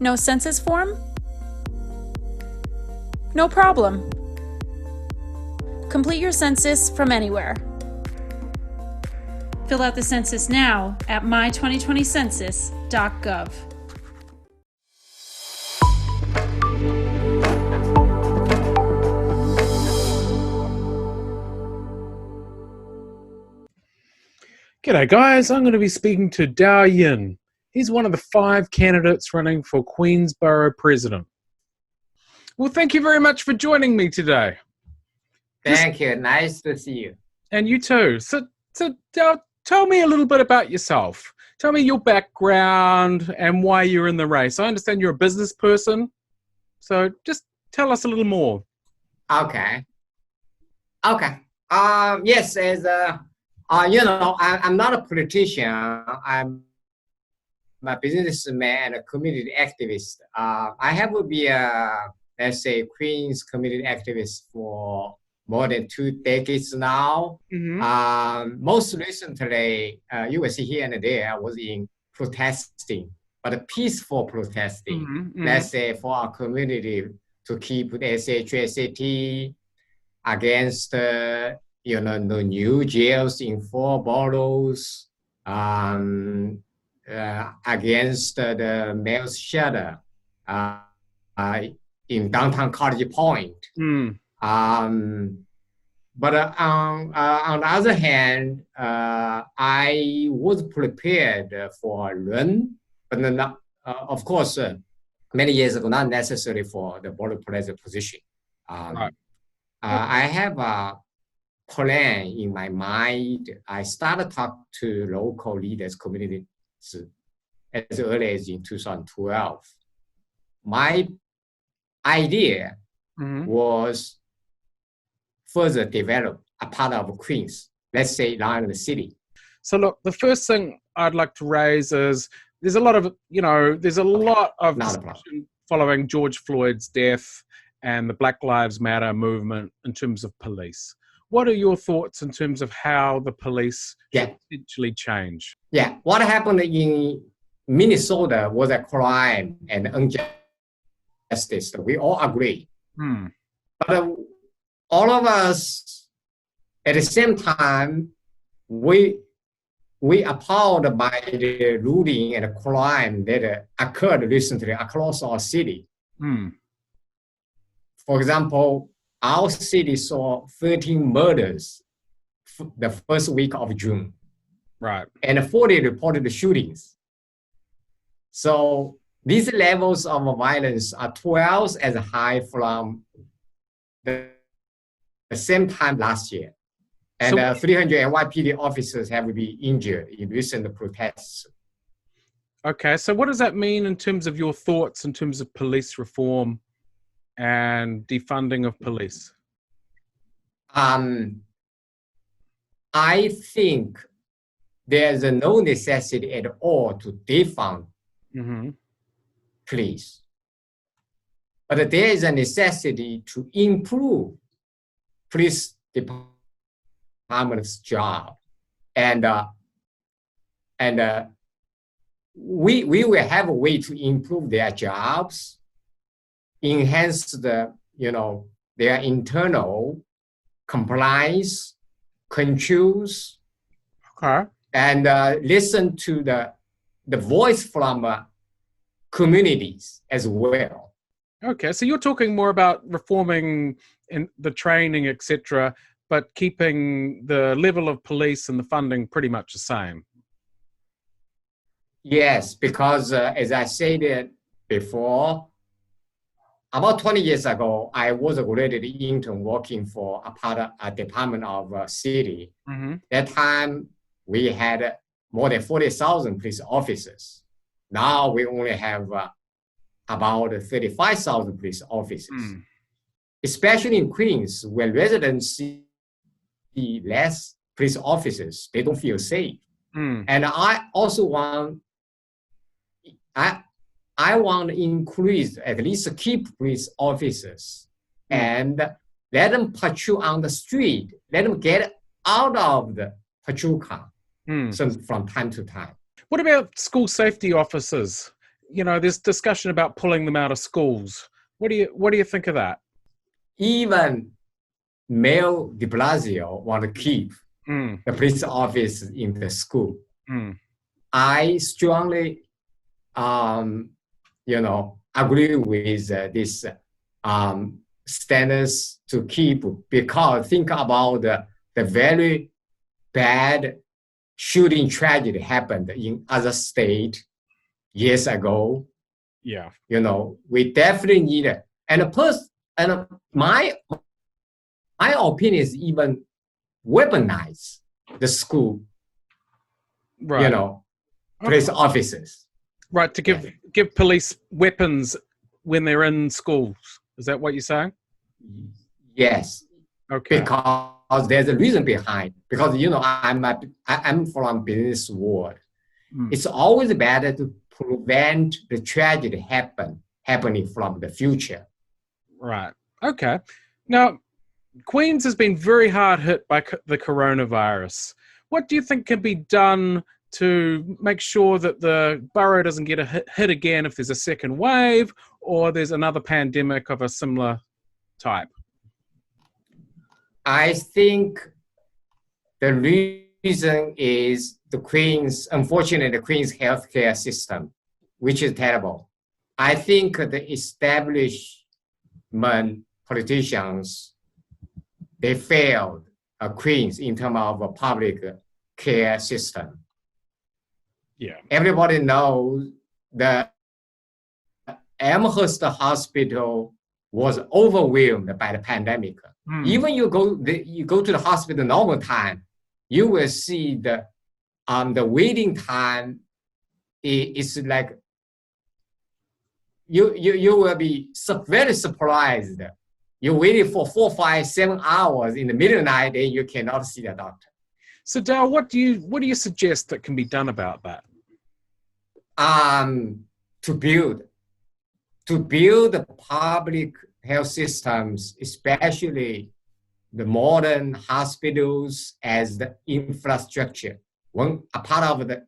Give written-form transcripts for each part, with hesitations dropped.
No census form? No problem. Complete your census from anywhere. Fill out the census now at my2020census.gov. G'day guys, I'm going to be speaking to Dao Yin. He's one of the 5 candidates running for Queens Borough President. Well, thank you very much for joining me today. Thank you. Nice to see you. And you too. So Dao, tell me a little bit about yourself. Tell me your background and why you're in the race. I understand you're a business person, so just tell us a little more. Okay. Yes, as I'm not a politician. I'm a businessman and a community activist. I have been let's say, Queens community activist for more than 2 decades now. Mm-hmm. Most recently, you will see here and there, I was in protesting, but a peaceful protesting. Mm-hmm. Let's say for our community to keep the SHSAT against the new jails in 4 boroughs, against the male shelter in downtown College Point. But on the other hand, I was prepared for a run, but not, of course, many years ago, not necessarily for the Borough President position. Right. I have a plan in my mind. I started to talk to local leaders, communities as early as in 2012. My idea was further develop a part of Queens, let's say around the city. So look, the first thing I'd like to raise is there's a lot of discussion following George Floyd's death and the Black Lives Matter movement in terms of police. What are your thoughts in terms of how the police should potentially change? Yeah, what happened in Minnesota was a crime and injustice. We all agree. But all of us, at the same time, we appalled by the looting and crime that occurred recently across our city. For example, our city saw 13 murders the first week of June. Right. And 40 reported shootings. So these levels of violence are 12 as high from the same time last year. And 300 NYPD officers have been injured in recent protests. Okay, so what does that mean in terms of your thoughts in terms of police reform and defunding of police? I think there's no necessity at all to defund police. But there is a necessity to improve police department's job. And we will have a way to improve their jobs, enhance their internal compliance, controls, and listen to the voice from communities as well. Okay, so you're talking more about reforming in the training, etc., but keeping the level of police and the funding pretty much the same. Yes, because as I said before, about 20 years ago, I was already the intern working for a department of a city. That time, we had more than 40,000 police officers. Now we only have about 35,000 police officers. Especially in Queens, where residents see less police officers, they don't feel safe. And I also want to increase, at least keep police officers and let them patrol on the street, let them get out of the patrol car from time to time. What about school safety officers? there's discussion about pulling them out of schools. What do you think of that? Even Mayor de Blasio want to keep the police office in the school. I strongly, agree with this standards to keep, because think about the very bad shooting tragedy happened in other state years ago. Yeah. We definitely need it. And my opinion is even weaponize the school, Right. police officers. Right, to give police weapons when they're in schools. Is that what you're saying? Yes. Okay. Because there's a reason behind. Because I'm from business world. It's always better to prevent the tragedy happening from the future. Right. Okay. Now, Queens has been very hard hit by the coronavirus. What do you think can be done to make sure that the borough doesn't get hit again if there's a second wave or there's another pandemic of a similar type? I think the reason is unfortunately, the Queen's healthcare system, which is terrible. I think the establishment politicians, they failed Queens in terms of a public care system. Yeah. Everybody knows that Amherst Hospital was overwhelmed by the pandemic. Even you go to the hospital normal time, you will see the waiting time is like you will be very surprised. You waited for 4, 5, 7 hours in the middle of the night, and you cannot see the doctor. So, Dao, what do you suggest that can be done about that? To build the public health systems, especially the modern hospitals as the infrastructure, a part of the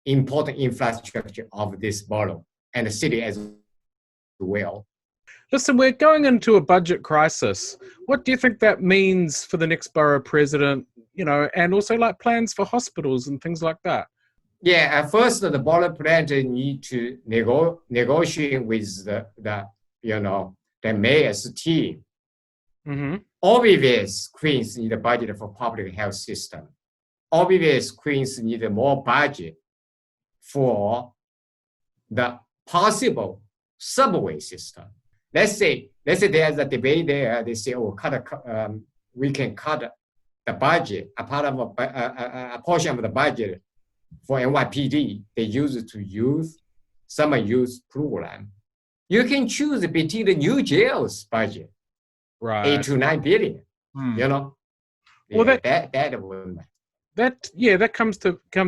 important infrastructure of this borough and the city as well. Listen, we're going into a budget crisis. What do you think that means for the next borough president, and also like plans for hospitals and things like that? Yeah, at first the borough president need to negotiate with the mayor's team. Obvious, Queens need a budget for public health system. Obvious, Queens need more budget for the possible subway system. Let's say there's a debate there. They say, we can cut the budget, a part of a portion of the budget for NYPD. They use it to youth, summer youth program. You can choose between the new jails budget, right, 8 to 9 billion. Well, that comes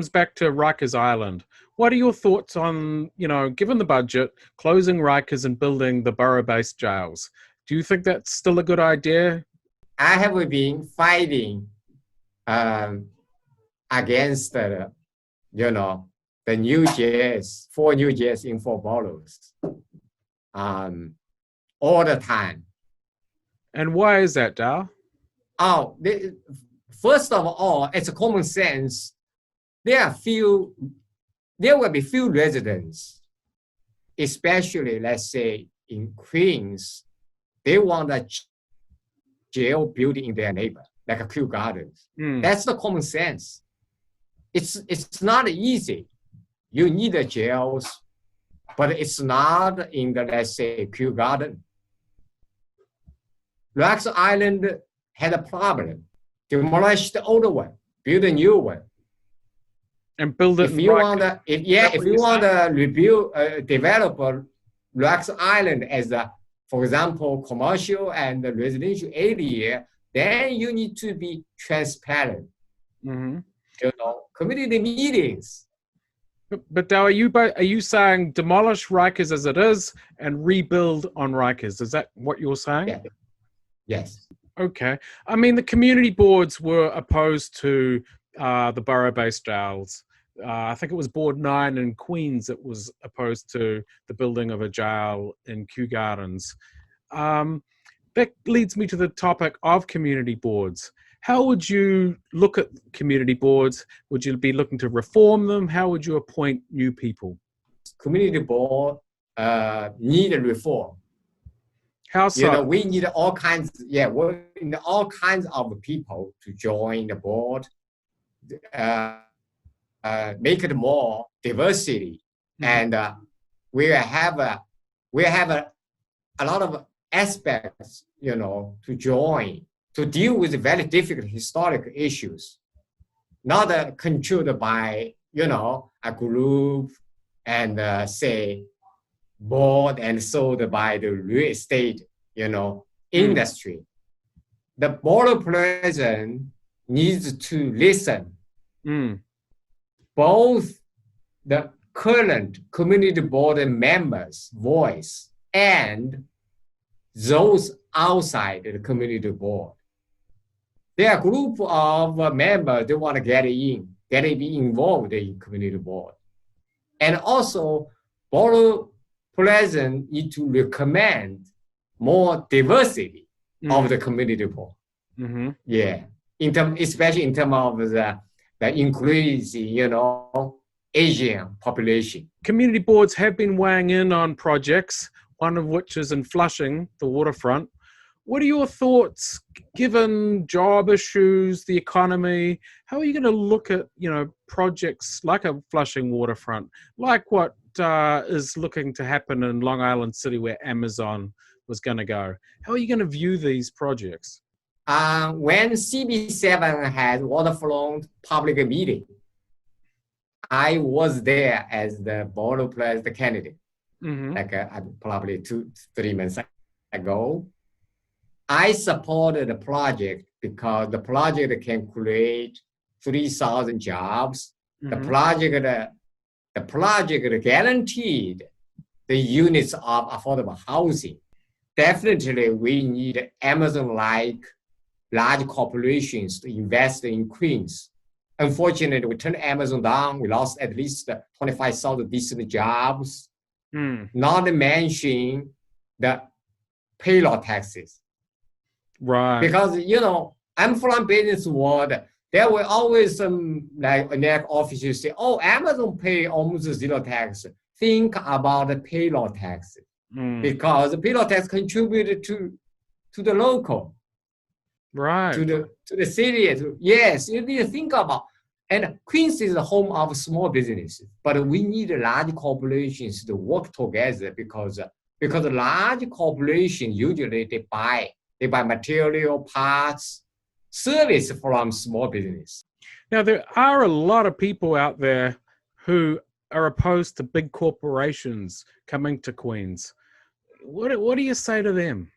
back to Rikers Island. What are your thoughts on, given the budget, closing Rikers and building the borough-based jails? Do you think that's still a good idea? I have been fighting against the new jails, 4 new jails in 4 boroughs, all the time. And why is that, Dao? First of all, it's a common sense. There will be few residents, especially, let's say, in Queens, they want a jail built in their neighbor, like a Kew Gardens. That's the common sense. It's not easy. You need a jails, but it's not in the, let's say, Kew Garden. Rikers Island had a problem. Demolish the older one, build a new one. And build it. If you want to develop Rikers Island as for example, commercial and residential area, then you need to be transparent. Community meetings. But Dao, are you saying demolish Rikers as it is and rebuild on Rikers? Is that what you're saying? Yeah. Yes. Okay. I mean, the community boards were opposed to the borough-based jails. I think it was Board 9 in Queens that was opposed to the building of a jail in Kew Gardens. That leads me to the topic of community boards. How would you look at community boards? Would you be looking to reform them? How would you appoint new people? Community board need a reform. How so? We need all kinds. We need all kinds of people to join the board. Make it more diversity, and we have a lot of aspects, to join to deal with very difficult historic issues, not controlled by a group and say bought and sold by the real estate industry. The board president needs to listen. Both the current community board members' voice and those outside the community board. There are a group of members they want to get be involved in community board. And also, board president need to recommend more diversity of the community board. Yeah, especially in terms of the increase, Asian population. Community boards have been weighing in on projects, one of which is in Flushing, the waterfront. What are your thoughts, given job issues, the economy? How are you going to look at, projects like a Flushing waterfront, like what is looking to happen in Long Island City where Amazon was going to go? How are you going to view these projects? When CB7 had waterfront public meeting, I was there as the board president candidate, probably 2-3 months ago. I supported the project because the project can create 3,000 jobs. The project guaranteed the units of affordable housing. Definitely, we need Amazon-like large corporations to invest in Queens. Unfortunately, we turned Amazon down. We lost at least 25,000 decent jobs. Not to mention the payroll taxes. Right. Because, I'm from business world. There were always some officials say, Amazon pay almost zero tax. Think about the payroll tax. Because the payroll tax contributed to the local. Right. To the city. Yes, you need to think about. And Queens is the home of small businesses, but we need large corporations to work together because large corporations usually they buy material, parts, service from small business. Now, there are a lot of people out there who are opposed to big corporations coming to Queens. What do you say to them?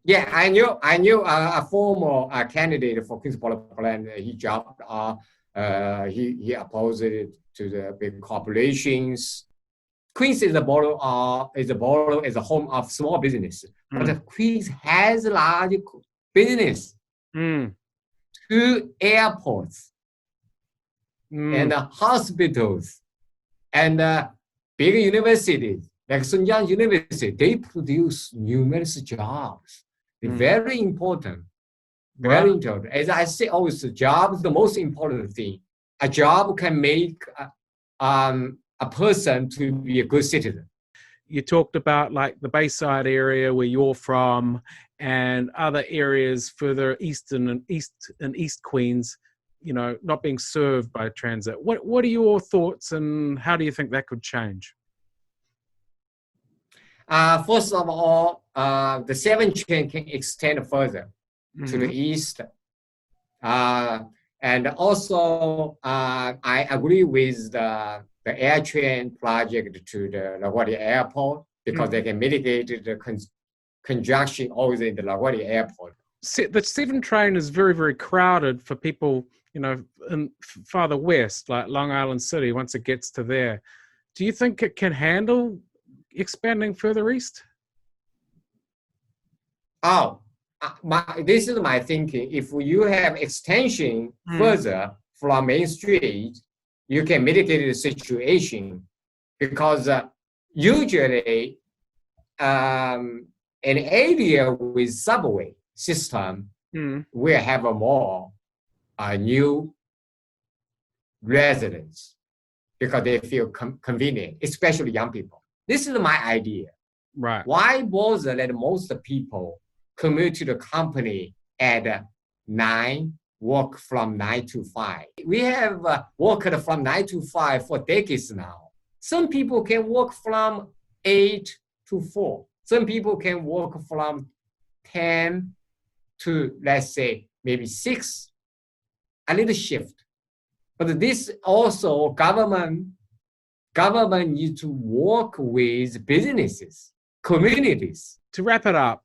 Yeah, I knew a former candidate for Queens Borough Plan. He dropped. He opposed it to the big corporations. Queens is a borough is a home of small business, but Queens has large business. 2 airports and hospitals and big universities like Sun Yat University. They produce numerous jobs. They're very important. Very important. As I say always, the job is the most important thing. A job can make a person to be a good citizen. You talked about like the Bayside area where you're from and other areas further east in East Queens, not being served by transit. What are your thoughts and how do you think that could change? First of all, the 7 train can extend further to the east. And also, I agree with the air train project to the LaGuardia Airport because they can mitigate the congestion always in the LaGuardia Airport. The 7 train is very, very crowded for people, in farther west, like Long Island City, once it gets to there. Do you think it can handle expanding further east? This is my thinking. If you have extension further from Main Street, you can mitigate the situation because usually an area with subway system will have a more new residents because they feel convenient, especially young people. This is my idea. Right. Why bother that most people commute to the company at 9, work from 9 to 5? We have worked from 9 to 5 for decades now. Some people can work from 8 to 4. Some people can work from 10 to, let's say, maybe 6, a little shift. But this also government needs to work with businesses, communities. To wrap it up,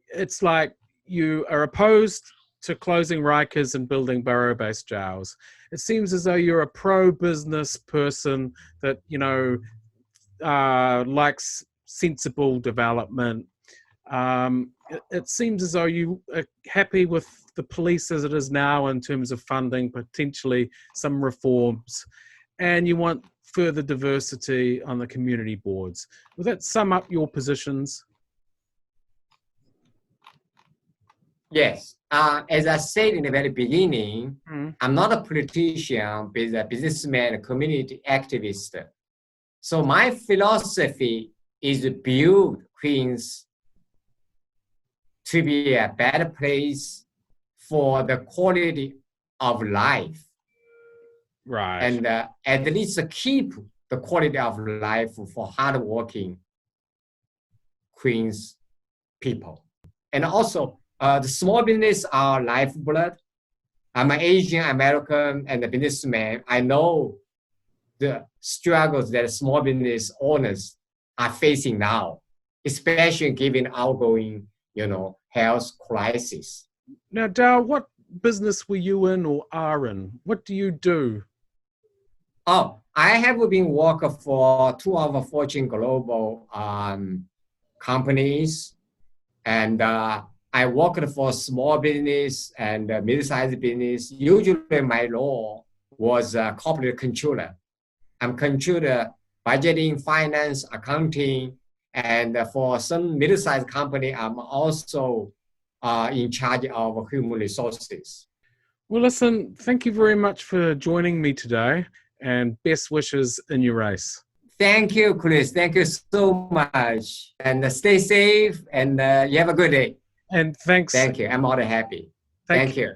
it's like you are opposed to closing Rikers and building borough-based jails. It seems as though you're a pro-business person that, you know, likes sensible development. It seems as though you are happy with the police as it is now in terms of funding, potentially some reforms, and you want further diversity on the community boards. Will that sum up your positions? Yes. As I said in the very beginning, I'm not a politician, but a businessman, a community activist. So my philosophy is to build Queens to be a better place for the quality of life. Right. And at least keep the quality of life for hardworking Queens people. And also, the small business are lifeblood. I'm an Asian American and a businessman. I know the struggles that small business owners are facing now, especially given outgoing, health crisis. Now, Dao, what business were you in or are in? What do you do? Oh, I have been working for 2 of the Fortune Global companies, and I worked for small business and mid-sized business. Usually my role was corporate controller. I'm controller budgeting, finance, accounting, and for some mid-sized company, I'm also in charge of human resources. Well, listen, thank you very much for joining me today, and best wishes in your race. Thank you, Chris. Thank you so much. And stay safe, and you have a good day. And thanks. Thank you. I'm all happy. Thank you.